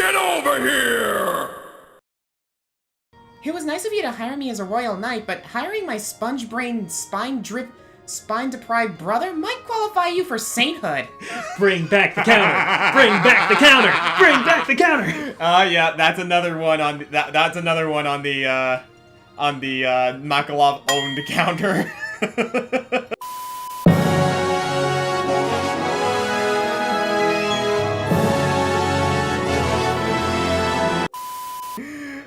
Get over here! It was nice of you to hire me as a royal knight, but hiring my sponge-brained, spine-deprived brother might qualify you for sainthood. Bring back the counter! Bring back the counter! Bring back the counter! Yeah, that's another one on that's another one on the Makalov owned counter.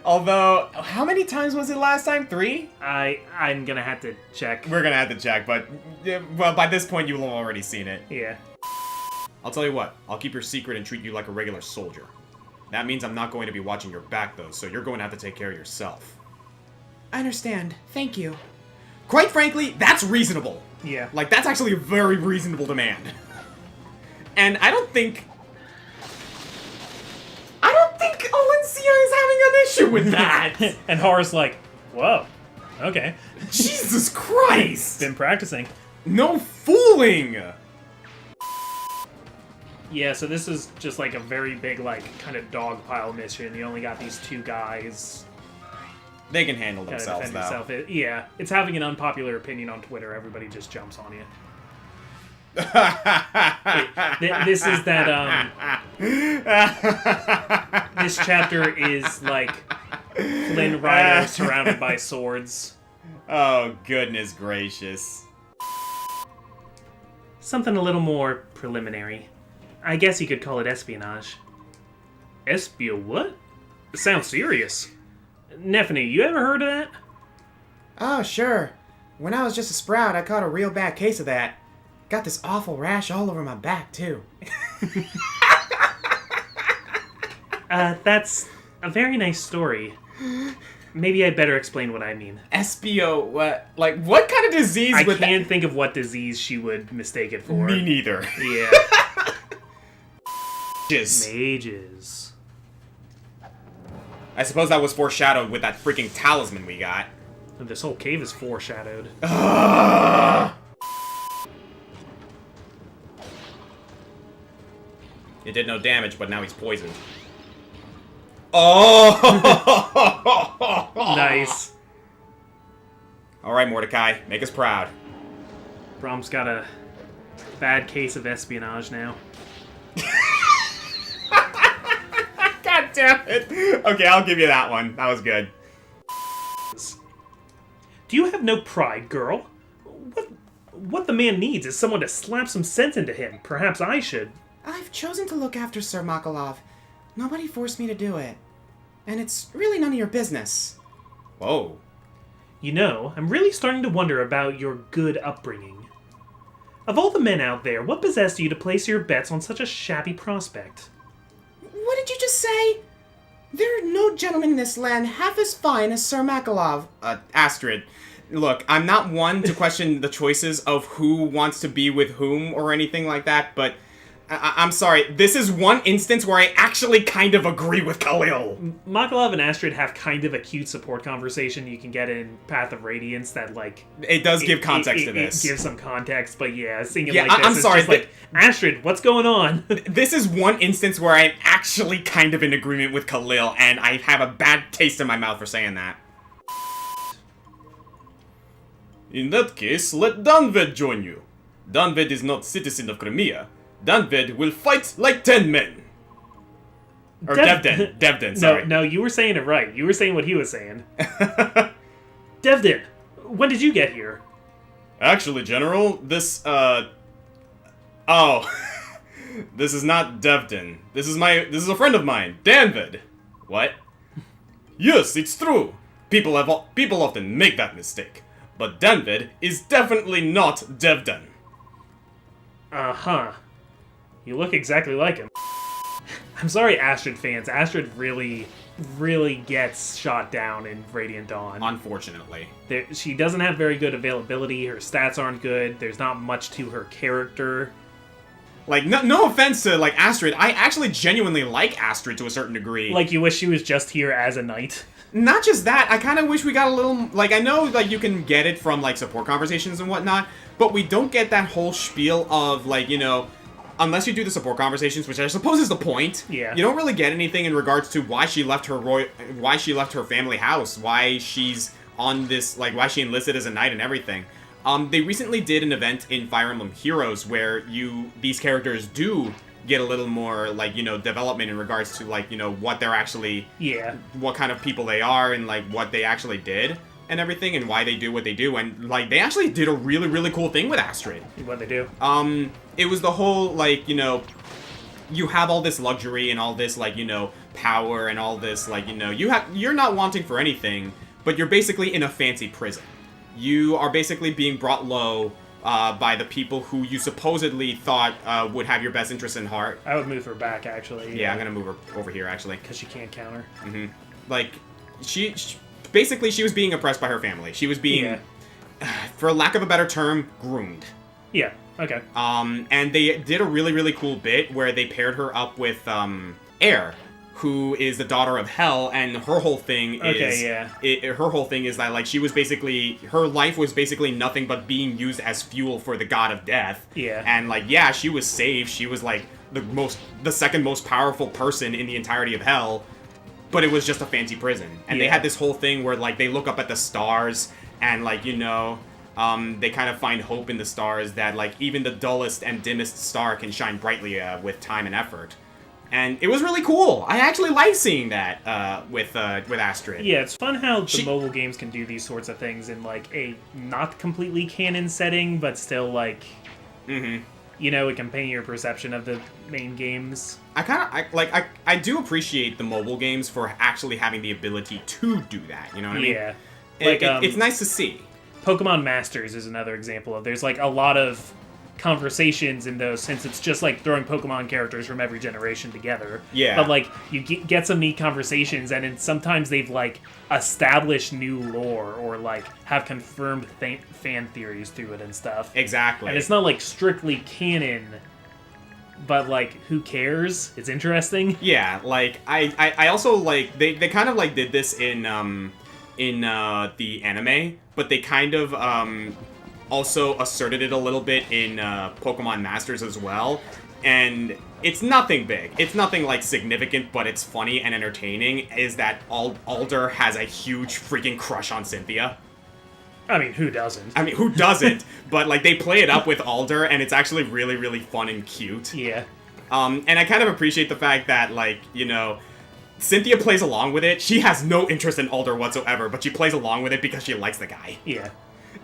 Although, how many times was it last time? 3? I'm gonna have to check. We're gonna have to check, but, well, by this point you'll have already seen it. Yeah. I'll tell you what, I'll keep your secret and treat you like a regular soldier. That means I'm not going to be watching your back, though, so you're going to have to take care of yourself. I understand. Thank you. Quite frankly, that's reasonable. Yeah. Like, that's actually a very reasonable demand. And I don't think Elincia is having an issue with that! And Horace like, whoa, okay. Jesus Christ! Been practicing. No fooling! Yeah, so this is just like a very big, like, kind of dogpile mission. You only got these 2 guys. They can handle Kinda themselves, defend though. yourself. Yeah, it's having an unpopular opinion on Twitter. Everybody just jumps on you. This is that, this chapter is, like, Flynn Rider surrounded by swords. Oh, goodness gracious. Something a little more preliminary. I guess you could call it espionage. What? It sounds serious. Nephenee, you ever heard of that? Oh, sure. When I was just a sprout, I caught a real bad case of that. Got this awful rash all over my back, too. That's a very nice story. Maybe I'd better explain what I mean. What? Like, what kind of disease I would can't think of what disease she would mistake it for. Me neither. Yeah. Mages. I suppose that was foreshadowed with that freaking talisman we got. This whole cave is foreshadowed. It did no damage, but now he's poisoned. Oh! Nice. Alright, Mordecai. Make us proud. Brom's got a bad case of espionage now. God damn it. Okay, I'll give you that one. That was good. Do you have no pride, girl? What the man needs is someone to slap some sense into him. Perhaps I should. I've chosen to look after Sir Makalov. Nobody forced me to do it. And it's really none of your business. Whoa. You know, I'm really starting to wonder about your good upbringing. Of all the men out there, what possessed you to place your bets on such a shabby prospect? What did you just say? There are no gentlemen in this land half as fine as Sir Makalov. Astrid, look, I'm not one to question the choices of who wants to be with whom or anything like that, but I'm sorry, this is one instance where I actually kind of agree with Khalil. Makalov and Astrid have kind of a cute support conversation you can get in Path of Radiance that, like... It does give context to this. It gives some context, but yeah, seeing it Yeah, like this, I'm sorry, just like, Astrid, what's going on? This is one instance where I'm actually kind of in agreement with Khalil, and I have a bad taste in my mouth for saying that. In that case, let Danved join you. Danved is not citizen of Crimea. Danved will fight like 10 men. Or Devden, sorry. No, you were saying it right. You were saying what he was saying. Devden, when did you get here? Actually, General, this, Oh. This is not Devden. This is a friend of mine, Danved. What? Yes, it's true. People often make that mistake. But Danved is definitely not Devden. Uh-huh. You look exactly like him. I'm sorry, Astrid fans. Astrid really gets shot down in Radiant Dawn. Unfortunately. She doesn't have very good availability. Her stats aren't good. There's not much to her character. Like, no offense to, like, Astrid. I actually genuinely like Astrid to a certain degree. Like, you wish she was just here as a knight. Not just that, I kind of wish we got a little... Like, I know, like, you can get it from, like, support conversations and whatnot, but we don't get that whole spiel of, like, you know... unless you do the support conversations, which I suppose is the point. Yeah. You don't really get anything in regards to why she left her family house, why she's on this, like, why she enlisted as a knight and everything. They recently did an event in Fire Emblem Heroes where these characters do get a little more, like, you know, development in regards to, like, you know, what they're actually... Yeah. What kind of people they are and, like, what they actually did and everything and why they do what they do. And, like, they actually did a really, really cool thing with Astrid. What they do? It was the whole, like, you know, you have all this luxury and all this, like, you know, power and all this, like, you know, you're not wanting for anything, but you're basically in a fancy prison. You are basically being brought low by the people who you supposedly thought would have your best interest in heart. I would move her back, actually. Yeah, I'm gonna move her over here, actually. Because she can't counter. Like, she basically, she was being oppressed by her family. She was being, for lack of a better term, groomed. Yeah, okay. And they did a really, really cool bit where they paired her up with Air, who is the daughter of Hell, and her whole thing is... her whole thing is that, like, she was basically... Her life was basically nothing but being used as fuel for the god of death. Yeah. And, like, yeah, she was saved. She was, like, the second most powerful person in the entirety of Hell, but it was just a fancy prison. And they had this whole thing where, like, they look up at the stars, and, like, you know... they kind of find hope in the stars that, like, even the dullest and dimmest star can shine brightly with time and effort. And it was really cool. I actually like seeing that with Astrid. Yeah, it's fun how the mobile games can do these sorts of things in, like, a not completely canon setting, but still, like, you know, it can paint your perception of the main games. I do appreciate the mobile games for actually having the ability to do that. You know what I mean? Yeah. Like, it's nice to see. Pokemon Masters is another example of there's, like, a lot of conversations in those, since it's just like throwing Pokemon characters from every generation together. Yeah. But, like, you get some neat conversations, and sometimes they've, like, established new lore or, like, have confirmed fan theories through it and stuff. Exactly. And it's not, like, strictly canon, but, like, who cares? It's interesting. Yeah, like, I also, like, they kind of, like, did this in the anime, but they kind of, also asserted it a little bit in Pokemon Masters as well, and it's nothing big. It's nothing, like, significant, but it's funny and entertaining, is that Alder has a huge freaking crush on Cynthia. I mean, who doesn't? I mean, who doesn't? But, like, they play it up with Alder, and it's actually really, really fun and cute. Yeah. And I kind of appreciate the fact that, like, you know, Cynthia plays along with it. She has no interest in Alder whatsoever, but she plays along with it because she likes the guy. Yeah.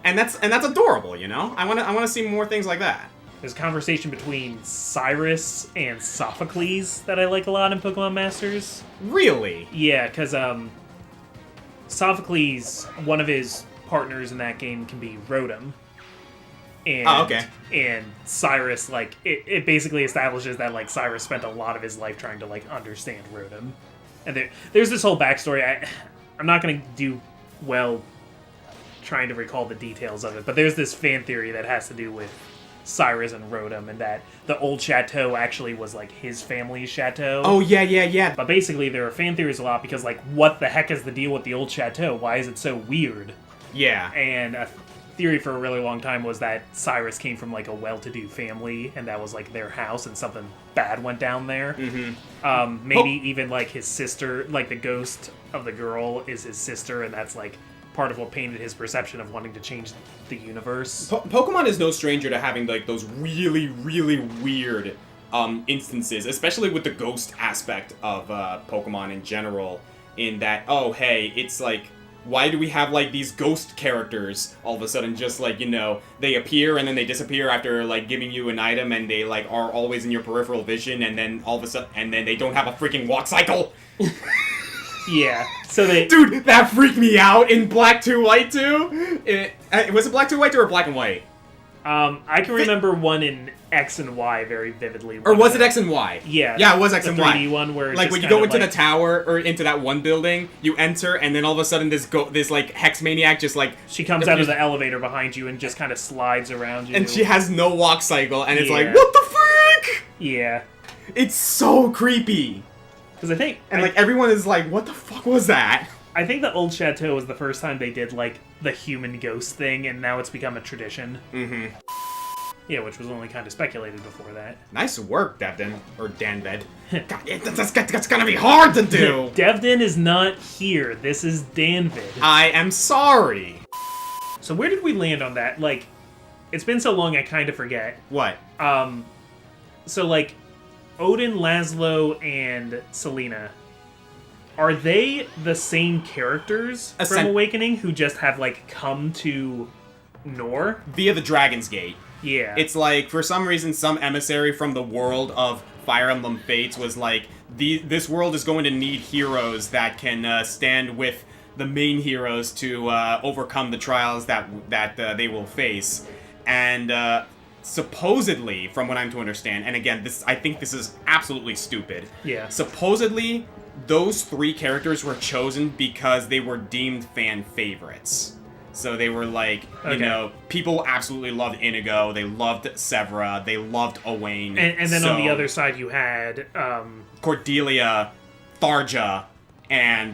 And that's adorable, you know? I wanna see more things like that. There's a conversation between Cyrus and Sophocles that I like a lot in Pokemon Masters. Really? Yeah, because Sophocles, one of his partners in that game can be Rotom. And, okay. And Cyrus, like, it basically establishes that, like, Cyrus spent a lot of his life trying to, like, understand Rotom. And there's this whole backstory. I'm not going to do well trying to recall the details of it, but there's this fan theory that has to do with Cyrus and Rotom, and that the old chateau actually was, like, his family's chateau. Oh, yeah. But basically, there are fan theories a lot because, like, what the heck is the deal with the old chateau? Why is it so weird? Yeah. And a theory for a really long time was that Cyrus came from, like, a well-to-do family, and that was, like, their house, and something bad went down there. Maybe even, like, his sister, like, the ghost of the girl is his sister, and that's, like, part of what painted his perception of wanting to change the universe. Pokemon is no stranger to having, like, those really, really weird instances, especially with the ghost aspect of Pokemon in general, in that, oh, hey, it's like, why do we have, like, these ghost characters all of a sudden just, like, you know, they appear and then they disappear after, like, giving you an item, and they, like, are always in your peripheral vision, and then all of a sudden, and then they don't have a freaking walk cycle? Yeah, so they... Dude, that freaked me out in Black 2 White 2. Was it Black 2 White 2 or Black and White? I can remember one in X and Y very vividly. Or was it X and Y? Yeah. Yeah, it was X the and 3D Y. one where it's like, just when you go into like, the tower, or into that one building, you enter, and then all of a sudden this like, Hex Maniac just, like... She comes out of the elevator behind you and just kind of slides around you. And she has no walk cycle, and it's like, Yeah. what the frick? Yeah. It's so creepy. Because I think... And, like, everyone is like, what the fuck was that? I think the old chateau was the first time they did, like, the human ghost thing, and now it's become a tradition. Yeah, which was only kind of speculated before that. Nice work, Devden. Or Danved. God, that's gonna be hard to do! Devden is not here. This is Danved. I am sorry! So where did we land on that? Like, it's been so long I kind of forget. What? So, like, Odin, Laszlo, and Selena, are they the same characters from Awakening who just have, like, come to Nor? Via the Dragon's Gate. Yeah. It's like, for some reason, some emissary from the world of Fire Emblem Fates was like, this world is going to need heroes that can stand with the main heroes to overcome the trials that they will face. And supposedly, from what I'm to understand, and again, I think this is absolutely stupid. Yeah. Supposedly, those 3 characters were chosen because they were deemed fan favorites. So they were like, you know, people absolutely loved Inigo, they loved Severa, they loved Owain. And then on the other side you had... Cordelia, Tharja, and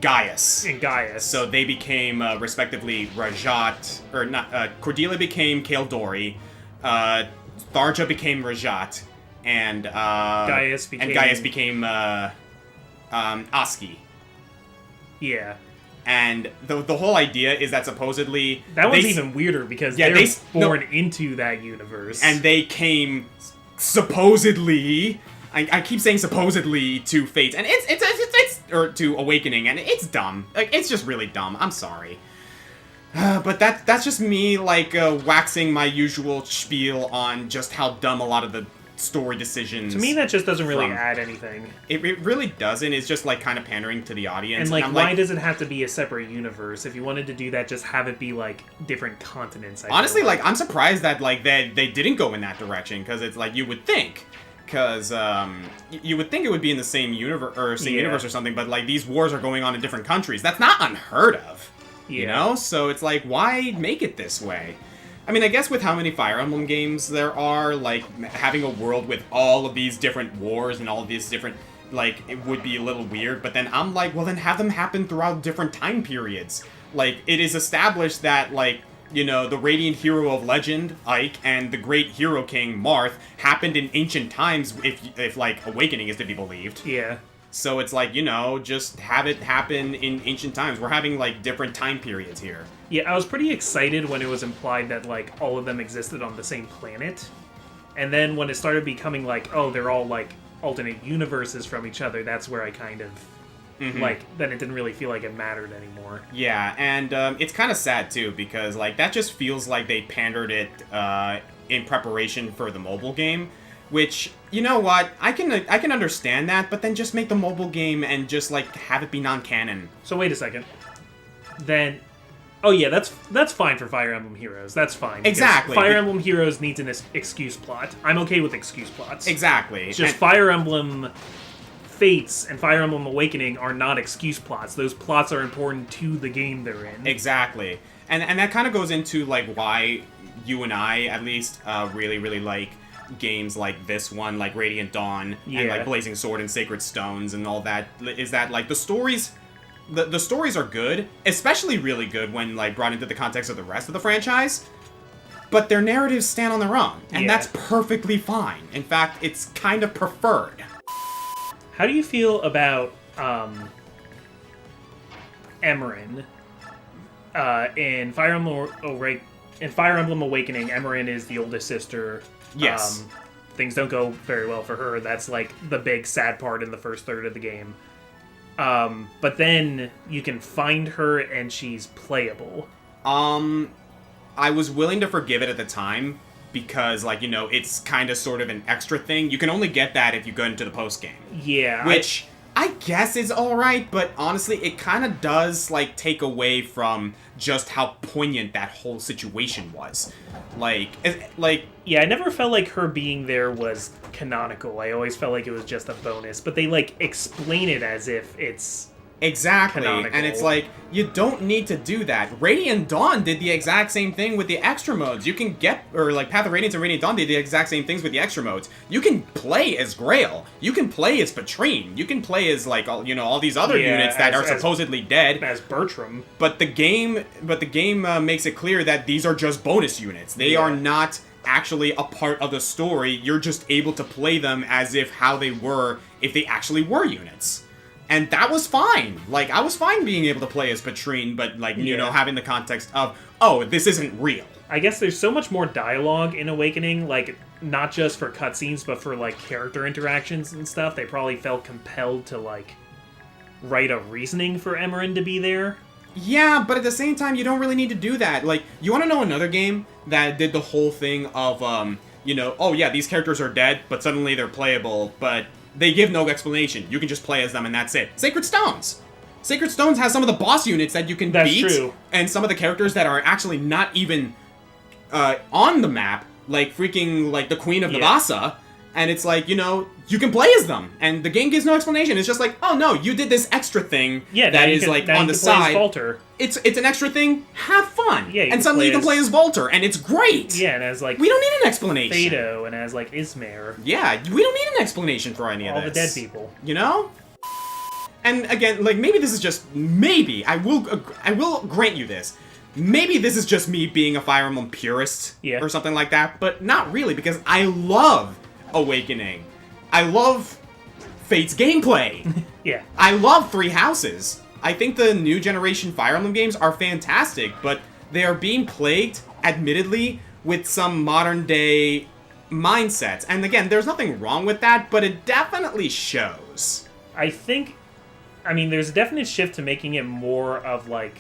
Gaius. And Gaius. So they became, respectively, Rajat, or not, Cordelia became Kaeldori, Tharja became Rajat, and Gaius became Aski. Yeah. And the whole idea is that supposedly... That one's even weirder because they're born into that universe. And they came, supposedly... I keep saying supposedly to Fates, and it's or to Awakening, and it's dumb. Like, it's just really dumb. I'm sorry. But that's just me, like, waxing my usual spiel on just how dumb a lot of the story decisions... To me, that just doesn't really add anything. It really doesn't. It's just, like, kind of pandering to the audience. And, like, why does it have to be a separate universe? If you wanted to do that, just have it be, like, different continents. Honestly, like, I'm surprised that, like, they didn't go in that direction, because it's, like, you would think... Because you would think it would be in the same universe or something, but like these wars are going on in different countries. That's not unheard of, you know. So it's like, why make it this way? I mean, I guess with how many Fire Emblem games there are, like having a world with all of these different wars and all of these different, like, it would be a little weird. But then I'm like, well, then have them happen throughout different time periods. Like, it is established that, like, you know, the Radiant Hero of Legend, Ike, and the Great Hero King, Marth, happened in ancient times, if like, Awakening is to be believed. Yeah. So it's like, you know, just have it happen in ancient times. We're having, like, different time periods here. Yeah, I was pretty excited when it was implied that, like, all of them existed on the same planet. And then when it started becoming like, oh, they're all, like, alternate universes from each other, that's where I kind of... Like, then it didn't really feel like it mattered anymore. Yeah, and it's kind of sad, too, because, like, that just feels like they pandered it in preparation for the mobile game, which, you know what, I can understand that, but then just make the mobile game and just, like, have it be non-canon. So wait a second. Then... Oh yeah, that's fine for Fire Emblem Heroes. That's fine. Exactly. Fire Emblem Heroes needs an excuse plot. I'm okay with excuse plots. Exactly. It's just Fire Emblem... Fates and Fire Emblem Awakening are not excuse plots. Those plots are important to the game they're in. Exactly. And that kind of goes into, like, why you and I, at least, really, really like games like this one, like Radiant Dawn, and, like, Blazing Sword and Sacred Stones and all that, is that, like, the stories... The stories are good, especially really good when, like, brought into the context of the rest of the franchise, but their narratives stand on their own, and that's perfectly fine. In fact, it's kind of preferred. How do you feel about Emmeryn? In Fire Emblem Awakening, Emmeryn is the oldest sister. Yes. Things don't go very well for her. That's like the big sad part in the first third of the game. But then you can find her and she's playable. I was willing to forgive it at the time, because, like, you know, it's kind of sort of an extra thing. You can only get that if you go into the post-game. Yeah. Which, I guess is alright, but honestly, it kind of does, like, take away from just how poignant that whole situation was. Like... Yeah, I never felt like her being there was canonical. I always felt like it was just a bonus. But they, like, explain it as if it's Exactly, canonical. and it's like, you don't need to do that. Radiant Dawn did the exact same thing with the extra modes. You can get, or like Path of Radiance and Radiant Dawn did the exact same things with the extra modes. You can play as Grail. You can play as Patrine. You can play as like all these other units that are supposedly dead. As Bertram. But the game makes it clear that these are just bonus units. They are not actually a part of the story. You're just able to play them as if how they were if they actually were units. And that was fine. Like, I was fine being able to play as Patrine, but, like, you know, having the context of, oh, this isn't real. I guess there's so much more dialogue in Awakening, like, not just for cutscenes, but for, like, character interactions and stuff. They probably felt compelled to, like, write a reasoning for Emerin to be there. Yeah, but at the same time, you don't really need to do that. Like, you want to know another game that did the whole thing of, you know, oh, yeah, these characters are dead, but suddenly they're playable, but they give no explanation. You can just play as them and that's it. Sacred Stones! Sacred Stones has some of the boss units that you can beat. That's true. And some of the characters that are actually not even on the map, like freaking, like, the Queen of Navasa. And it's like, you know, you can play as them. And the game gives no explanation. It's just like, oh no, you did this extra thing that is, like, on the side. It's an extra thing. Have fun. Yeah, and suddenly you can play as Volter, and it's great. Yeah, and as, like, we don't need an explanation. Fado, and as, like, Ismare. Yeah, we don't need an explanation for any of this. All the dead people. You know? And again, like, maybe this is just, maybe, I will grant you this. Maybe this is just me being a Fire Emblem purist or something like that, but not really, because I love Awakening. I love Fate's gameplay. Yeah. I love Three Houses. I think the new generation Fire Emblem games are fantastic, but they are being plagued, admittedly, with some modern day mindsets. And again, there's nothing wrong with that, but it definitely shows. I think, I mean, there's a definite shift to making it more of, like,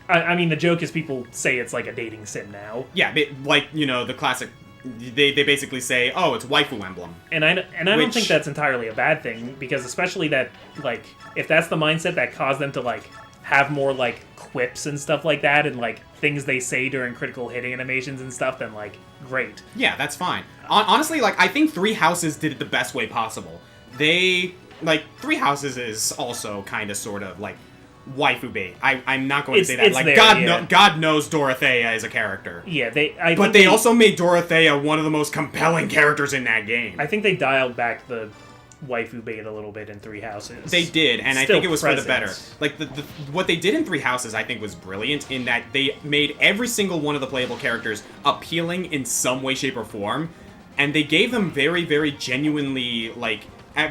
I mean, the joke is people say it's like a dating sim now. Yeah, like, you know, the classic, they basically say, oh, it's waifu emblem. And I don't think that's entirely a bad thing, because especially that, like, if that's the mindset that caused them to, like, have more, like, quips and stuff like that, and, like, things they say during critical hitting animations and stuff, then, like, great. Yeah, that's fine. Honestly, like, I think Three Houses did it the best way possible. They, like, Three Houses is also kind of, sort of, like, waifu bait. I'm not going to say that. Like, there, God knows Dorothea is a character. Yeah, but they also made Dorothea one of the most compelling characters in that game. I think they dialed back the waifu bait a little bit in Three Houses. They did, and I think it was for the better. Like, what they did in Three Houses, I think, was brilliant in that they made every single one of the playable characters appealing in some way, shape, or form, and they gave them very, very genuinely, like,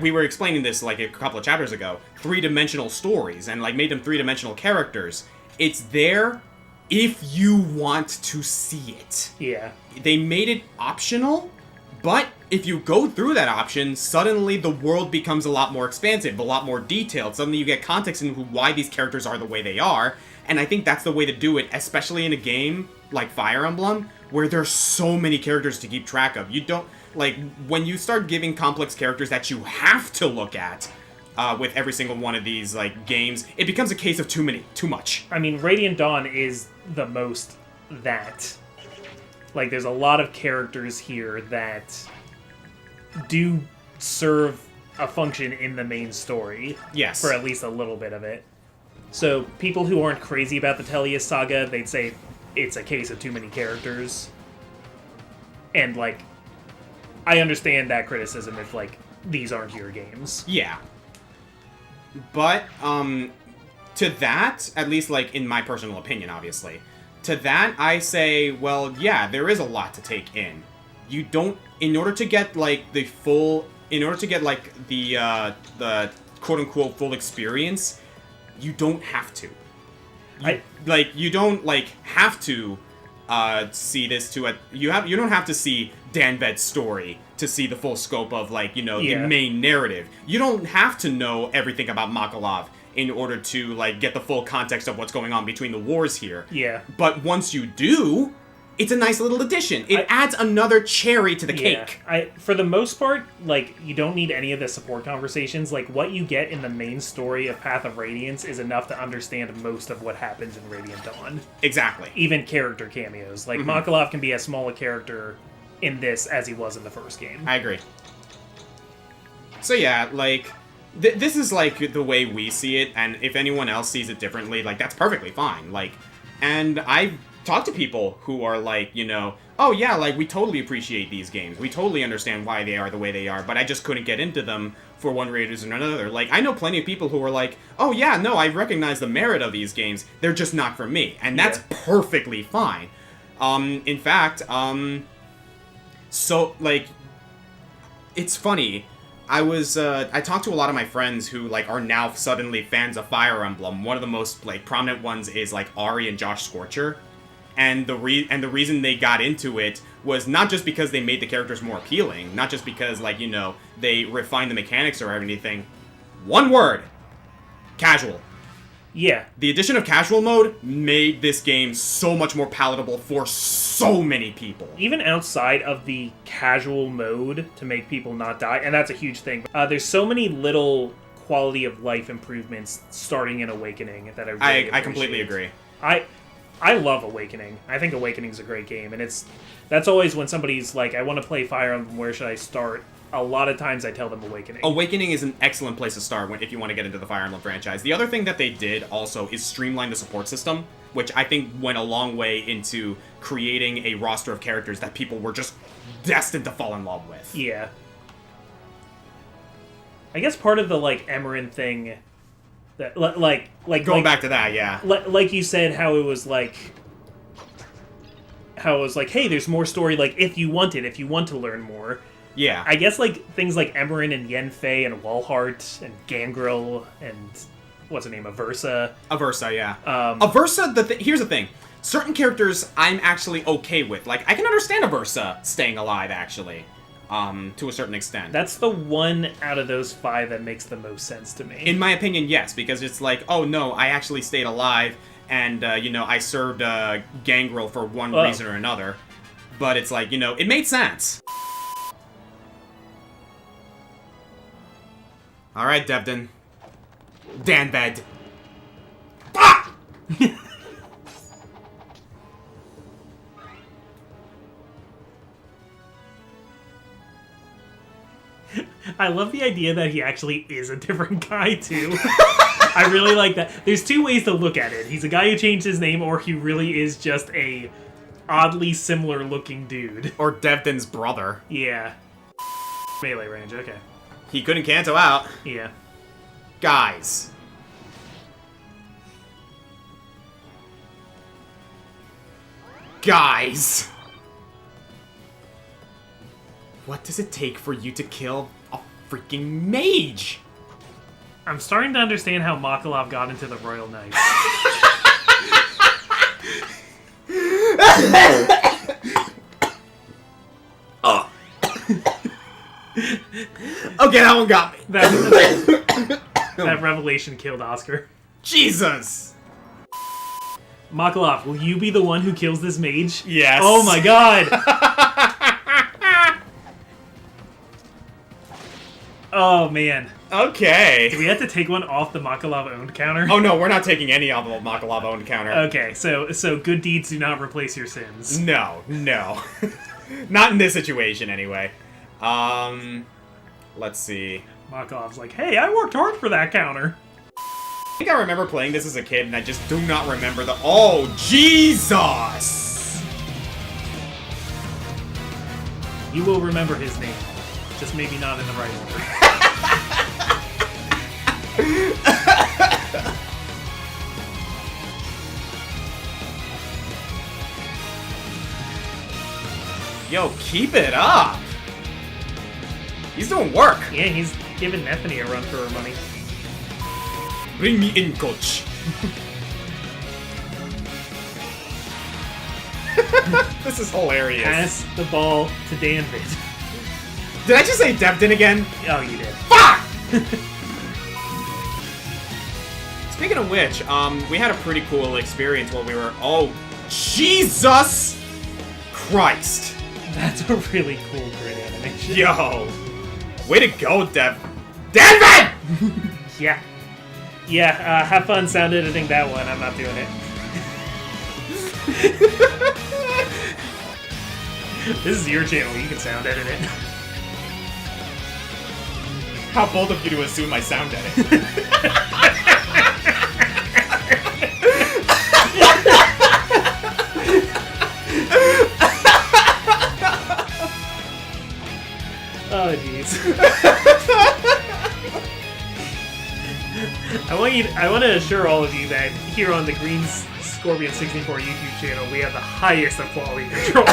we were explaining this, like, a couple of chapters ago, three-dimensional stories, and, like, made them three-dimensional characters. It's there if you want to see it. Yeah. They made it optional, but if you go through that option, suddenly the world becomes a lot more expansive, a lot more detailed. Suddenly you get context into why these characters are the way they are, and I think that's the way to do it, especially in a game like Fire Emblem, where there's so many characters to keep track of. You don't... Like, when you start giving complex characters that you have to look at with every single one of these, like, games, it becomes a case of too much. I mean, Radiant Dawn is the most that. Like, there's a lot of characters here that do serve a function in the main story. Yes. For at least a little bit of it. So, people who aren't crazy about the Tellius saga, they'd say it's a case of too many characters. And, like, I understand that criticism if, like, these aren't your games. Yeah. But, to that, at least, like, in my personal opinion, obviously, to that, I say, well, yeah, there is a lot to take in. You don't, in order to get, like, the quote-unquote full experience, you don't have to. You don't, like, have to see this to a... You don't have to see Danved's story to see the full scope of, like, you know, the main narrative. You don't have to know everything about Makalov in order to, like, get the full context of what's going on between the wars here. Yeah. But once you do, it's a nice little addition. It adds another cherry to the cake. For the most part, like, you don't need any of the support conversations. Like, what you get in the main story of Path of Radiance is enough to understand most of what happens in Radiant Dawn. Exactly. Even character cameos. Like, Makalov can be as small a character in this as he was in the first game. I agree. So yeah, like, This is, like, the way we see it, and if anyone else sees it differently, like, that's perfectly fine. Like, and I've talked to people who are like, you know, oh yeah, like, we totally appreciate these games. We totally understand why they are the way they are, but I just couldn't get into them for one reason or another. Like, I know plenty of people who are like, oh yeah, no, I recognize the merit of these games. They're just not for me. And that's perfectly fine. In fact, so, like, it's funny. I talked to a lot of my friends who, like, are now suddenly fans of Fire Emblem. One of the most, like, prominent ones is, like, Ari and Josh Scorcher. And the reason they got into it was not just because they made the characters more appealing, not just because, like, you know, they refined the mechanics or anything. One word. Casual. Yeah. The addition of casual mode made this game so much more palatable for so many people. Even outside of the casual mode to make people not die, and that's a huge thing. There's so many little quality of life improvements starting in Awakening that I really appreciate. I completely agree. I love Awakening. I think Awakening's a great game, and that's always when somebody's like, I want to play Fire Emblem, where should I start? A lot of times I tell them Awakening. Awakening is an excellent place to start if you want to get into the Fire Emblem franchise. The other thing that they did also is streamline the support system, which I think went a long way into creating a roster of characters that people were just destined to fall in love with. Yeah. I guess part of the, like, Emerin thing... That, like going back to that, yeah. Like you said, how it was like, hey, there's more story. Like, if you want to learn more. Yeah. I guess like things like Emerin and Yenfei and Walhart and Gangrel and what's her name, Aversa. Aversa, yeah. Aversa. Here's the thing. Certain characters I'm actually okay with. Like, I can understand Aversa staying alive, actually. To a certain extent. That's the one out of those 5 that makes the most sense to me. In my opinion, yes, because it's like, oh no, I actually stayed alive, and, you know, I served Gangrel for one reason or another. But it's like, you know, it made sense. Alright, Devden. Danved. Ah! I love the idea that he actually is a different guy, too. I really like that. There's 2 ways to look at it. He's a guy who changed his name, or he really is just a oddly similar-looking dude. Or Devden's brother. Yeah. Melee range, okay. He couldn't Kanto out. Yeah. Guys. Guys. What does it take for you to kill a freaking mage? I'm starting to understand how Makalov got into the Royal Knights. Oh. Okay, that one got me. That revelation killed Oscar. Jesus. Makalov, will you be the one who kills this mage? Yes. Oh my god! Oh man. Okay. Do we have to take one off the Makalov owned counter? Oh no, we're not taking any off the Makalov owned counter. Okay, so good deeds do not replace your sins. No. Not in this situation, anyway. Let's see. Makalov's like, hey, I worked hard for that counter. I think I remember playing this as a kid, and I just do not remember the... Oh, Jesus! You will remember his name. Just maybe not in the right order. Yo, keep it up! He's doing work! Yeah, he's giving Nephenee a run for her money. Bring me in, coach. This is hilarious. Pass the ball to Danved. Did I just say Devden again? Oh, you did. Fuck! Speaking of which, we had a pretty cool experience while we were... Oh, Jesus Christ! That's a really cool grid animation. Yo! Way to go, Danved! Yeah. Yeah, have fun sound editing that one. I'm not doing it. This is your channel. You can sound edit it. how bold of you to assume I sound edit. Oh jeez. I want to assure all of you that here on the Green Scorpion 64 YouTube channel, we have the highest of quality control.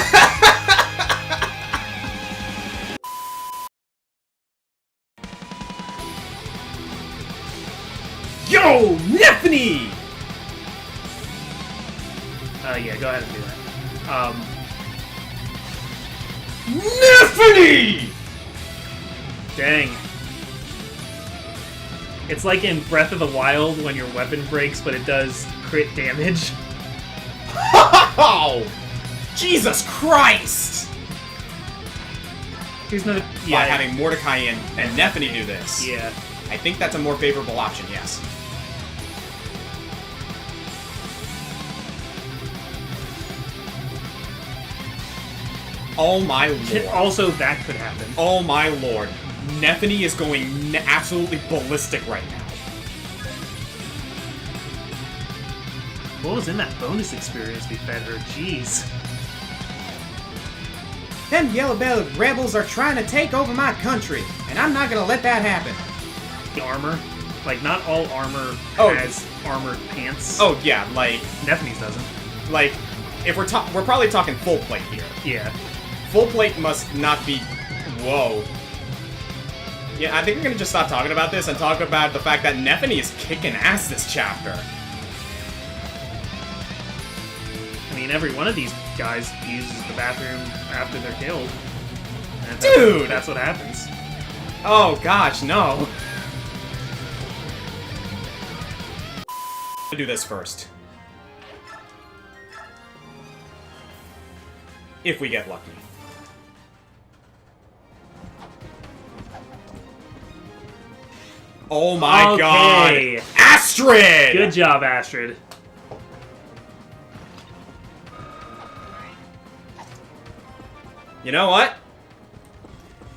Yo, Nephenee! Yeah, go ahead and do that. Nephenee! Dang. It's like in Breath of the Wild when your weapon breaks, but it does crit damage. Oh! Jesus Christ! Here's another... By having Mordecai and Nephenee do this. Yeah. I think that's a more favorable option, yes. Oh my lord. Also, that could happen. Oh my lord. Nephenee is going absolutely ballistic right now. What was in that bonus experience we fed her? Jeez. Them yellow-bellied rebels are trying to take over my country, and I'm not gonna let that happen. The armor. Like, not all armor Oh. has armored pants. Oh yeah, like, Nephenee's doesn't. like, if we're probably talking full plate here. Yeah. Full plate must not be... Whoa. Yeah, I think we're gonna just stop talking about this and talk about the fact that Nephenee is kicking ass this chapter. I mean, every one of these guys uses the bathroom after they're killed. And Dude! That's what happens. Oh gosh, no. Do this first. If we get lucky. Oh my Okay. god! Astrid! Good job, Astrid. You know what?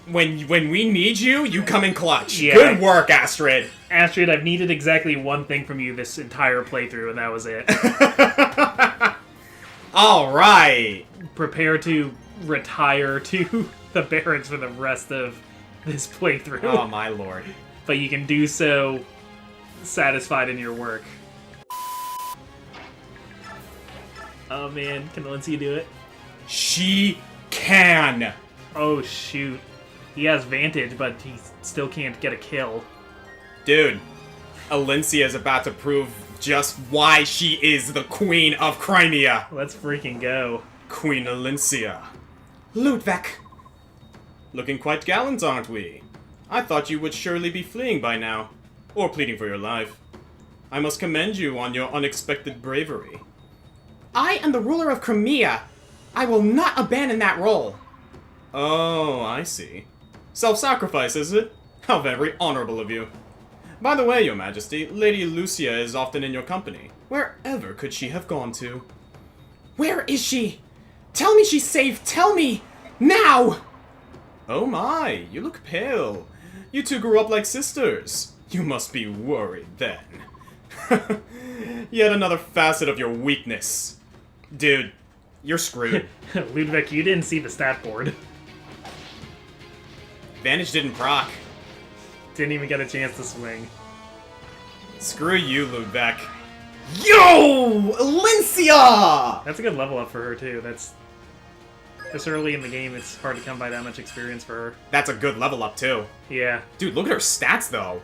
When we need you, you come in clutch. Yeah. Good work, Astrid. Astrid, I've needed exactly one thing from you this entire playthrough, and that was it. Alright. Prepare to retire to the barracks for the rest of this playthrough. Oh my lord. But you can do so satisfied in your work. Oh man, can Elincia do it? She can. Oh shoot. He has Vantage, but he still can't get a kill. Dude, Elincia is about to prove just why she is the Queen of Crimea. Let's freaking go. Queen Elincia. Ludwig. Looking quite gallant, aren't we? I thought you would surely be fleeing by now. Or pleading for your life. I must commend you on your unexpected bravery. I am the ruler of Crimea. I will not abandon that role. Oh, I see. Self-sacrifice, is it? How very honorable of you. By the way, your majesty, Lady Lucia is often in your company. Wherever could she have gone to? Where is she? Tell me she's safe. Tell me! Now! Oh my, you look pale. You two grew up like sisters. You must be worried then. Yet another facet of your weakness. Dude, you're screwed. Ludwig, you didn't see the stat board. Vantage didn't proc. Didn't even get a chance to swing. Screw you, Ludwig. Yo! Elincia! That's a good level up for her, too. That's... This early in the game, it's hard to come by that much experience for her. That's a good level up, too. Yeah. Dude, look at her stats, though.